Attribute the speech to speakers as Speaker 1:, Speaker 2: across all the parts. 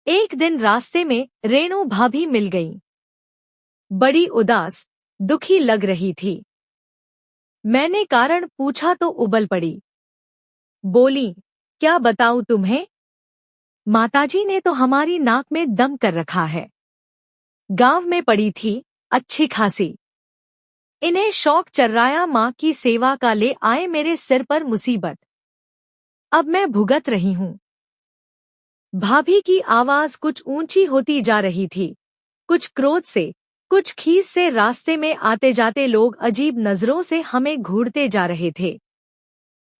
Speaker 1: एक दिन रास्ते में रेणु भाभी मिल गईं। बड़ी उदास, दुखी लग रही थी। मैंने कारण पूछा तो उबल पड़ी। बोली, क्या बताऊं तुम्हें? माताजी ने तो हमारी नाक में दम कर रखा है। गांव में पड़ी थी, अच्छी खासी। इन्हें शौक चर्राया माँ की सेवा का, ले आए मेरे सिर पर मुसीबत। अब मैं भुगत रही हूँ। भाभी की आवाज कुछ ऊंची होती जा रही थी, कुछ क्रोध से, कुछ खीस से। रास्ते में आते जाते लोग अजीब नजरों से हमें घूरते जा रहे थे।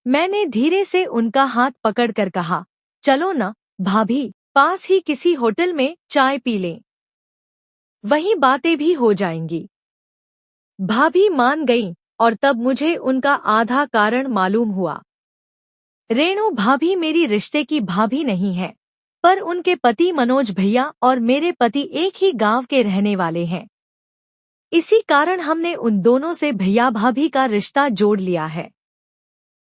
Speaker 1: मैंने धीरे से उनका हाथ पकड़कर कहा, चलो न भाभी, पास ही किसी होटल में चाय पी लें, वहीं बातें भी हो जाएंगी। भाभी मान गईं और तब मुझे उनका आधा कारण मालूम हुआ। रेणु भाभी मेरी रिश्ते की भाभी नहीं है, पर उनके पति मनोज भैया और मेरे पति एक ही गांव के रहने वाले हैं। इसी कारण हमने उन दोनों से भैया भाभी का रिश्ता जोड़ लिया है।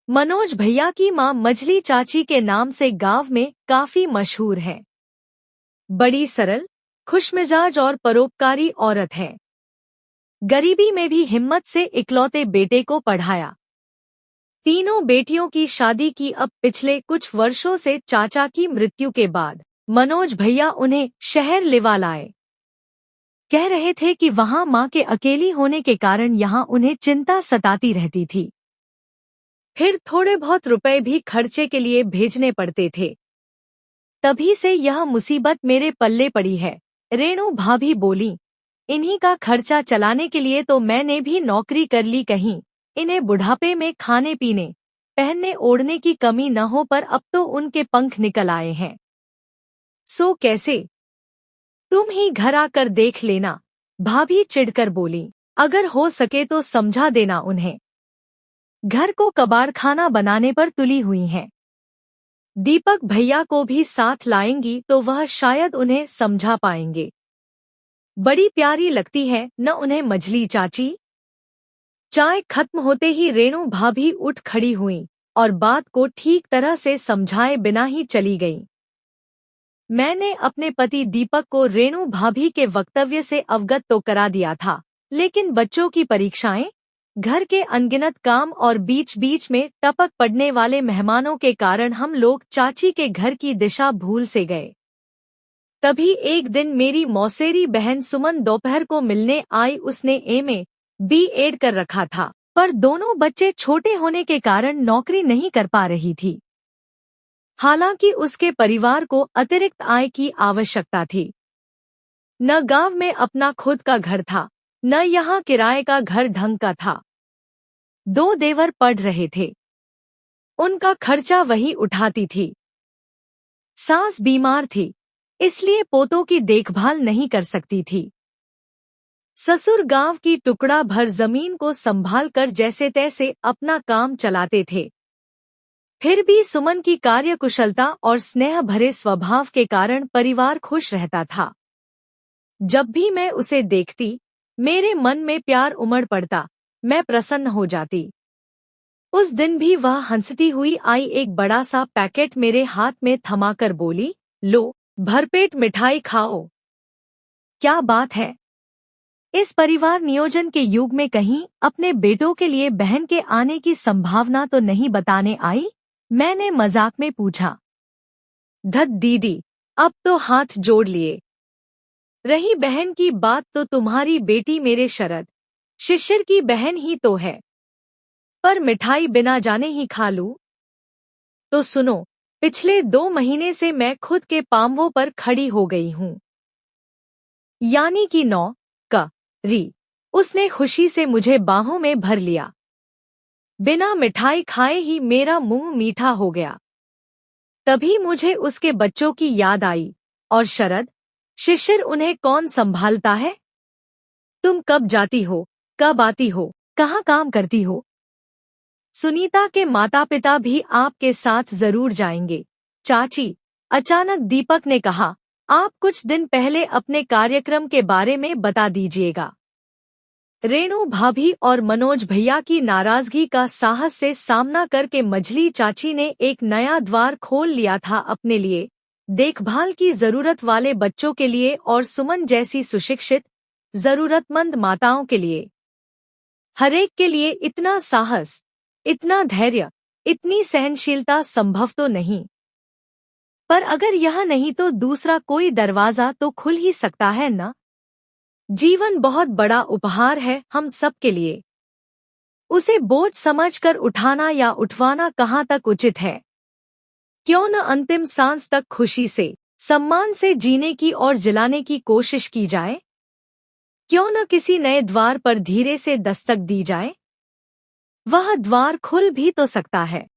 Speaker 1: मनोज भैया की मां मझली चाची के नाम से गांव में काफी मशहूर है। बड़ी सरल, खुशमिजाज और परोपकारी औरत है। गरीबी में भी हिम्मत से इकलौते बेटे को पढ़ाया। तीनों बेटियों की शादी की। अब पिछले कुछ वर्षों से चाचा की मृत्यु के बाद मनोज भैया उन्हें शहर लिवा लाए। कह रहे थे कि वहां मां के अकेली होने के कारण यहां उन्हें चिंता सताती रहती थी। फिर थोड़े बहुत रुपए भी खर्चे के लिए भेजने पड़ते थे। तभी से यह मुसीबत मेरे पल्ले पड़ी है। रेणु भाभी बोली, इन्हीं का खर्चा चलाने के लिए तो मैंने भी नौकरी कर ली कहीं इन्हें बुढ़ापे में खाने पीने, पहनने ओढ़ने की कमी न हो, पर अब तो उनके पंख निकल आए हैं। सो कैसे? तुम ही घर आकर देख लेना, भाभी चिढ़कर बोली। अगर हो सके तो समझा देना उन्हें। घर को कबाड़खाना बनाने पर तुली हुई हैं। दीपक भैया को भी साथ लाएंगी तो वह शायद उन्हें समझा पाएंगे। बड़ी प्यारी लगती है न उन्हें मझली चाची। चाय खत्म होते ही रेणु भाभी उठ खड़ी हुईं और बात को ठीक तरह से समझाए बिना ही चली गईं। मैंने अपने पति दीपक को रेणु भाभी के वक्तव्य से अवगत तो करा दिया था, लेकिन बच्चों की परीक्षाएं, घर के अनगिनत काम और बीच बीच में टपक पड़ने वाले मेहमानों के कारण हम लोग चाची के घर की दिशा भूल से गए। तभी एक दिन मेरी मौसेरी बहन सुमन दोपहर को मिलने आई। उसने MA, B.Ed कर रखा था, पर दोनों बच्चे छोटे होने के कारण नौकरी नहीं कर पा रही थी। हालांकि उसके परिवार को अतिरिक्त आय की आवश्यकता थी। न गांव में अपना खुद का घर था, न यहाँ किराए का घर ढंग का था। 2 देवर पढ़ रहे थे, उनका खर्चा वही उठाती थी। सास बीमार थी, इसलिए पोतों की देखभाल नहीं कर सकती थी। ससुर गांव की टुकड़ा भर जमीन को संभाल कर जैसे तैसे अपना काम चलाते थे। फिर भी सुमन की कार्यकुशलता और स्नेह भरे स्वभाव के कारण परिवार खुश रहता था। जब भी मैं उसे देखती, मेरे मन में प्यार उमड़ पड़ता, मैं प्रसन्न हो जाती। उस दिन भी वह हंसती हुई आई, एक बड़ा सा पैकेट मेरे हाथ में थमाकर बोली, लो भरपेट मिठाई खाओ। क्या बात है? इस परिवार नियोजन के युग में कहीं अपने बेटों के लिए बहन के आने की संभावना तो नहीं बताने आई? मैंने मजाक में पूछा। धत दीदी, अब तो हाथ जोड़ लिए। रही बहन की बात तो तुम्हारी बेटी मेरे शरद शिशिर की बहन ही तो है, पर मिठाई बिना जाने ही खा लूं? तो सुनो, पिछले 2 महीने से मैं खुद के पांवों पर खड़ी हो गई हूं। यानी कि 9 उसने खुशी से मुझे बाहों में भर लिया। बिना मिठाई खाए ही मेरा मुंह मीठा हो गया। तभी मुझे उसके बच्चों की याद आई। और शरद, शिशिर, उन्हें कौन संभालता है? तुम कब जाती हो, कब आती हो, कहाँ काम करती हो? सुनीता के माता पिता भी आपके साथ जरूर जाएंगे। चाची, अचानक दीपक ने कहा, आप कुछ दिन पहले अपने कार्यक्रम के बारे में बता दीजिएगा। रेणु भाभी और मनोज भैया की नाराजगी का साहस से सामना करके मझली चाची ने एक नया द्वार खोल लिया था अपने लिए। देखभाल की जरूरत वाले बच्चों के लिए और सुमन जैसी सुशिक्षित, जरूरतमंद माताओं के लिए। हरेक के लिए इतना साहस, इतना धैर्य, इतनी सहनशीलता संभव तो नहीं। पर अगर यह नहीं तो दूसरा कोई दरवाजा तो खुल ही सकता है ना। जीवन बहुत बड़ा उपहार है हम सब के लिए। उसे बोझ समझकर उठाना या उठवाना कहाँ तक उचित है। क्यों न अंतिम सांस तक खुशी से, सम्मान से जीने की और जिलाने की कोशिश की जाए। क्यों न किसी नए द्वार पर धीरे से दस्तक दी जाए। वह द्वार खुल भी तो सकता है।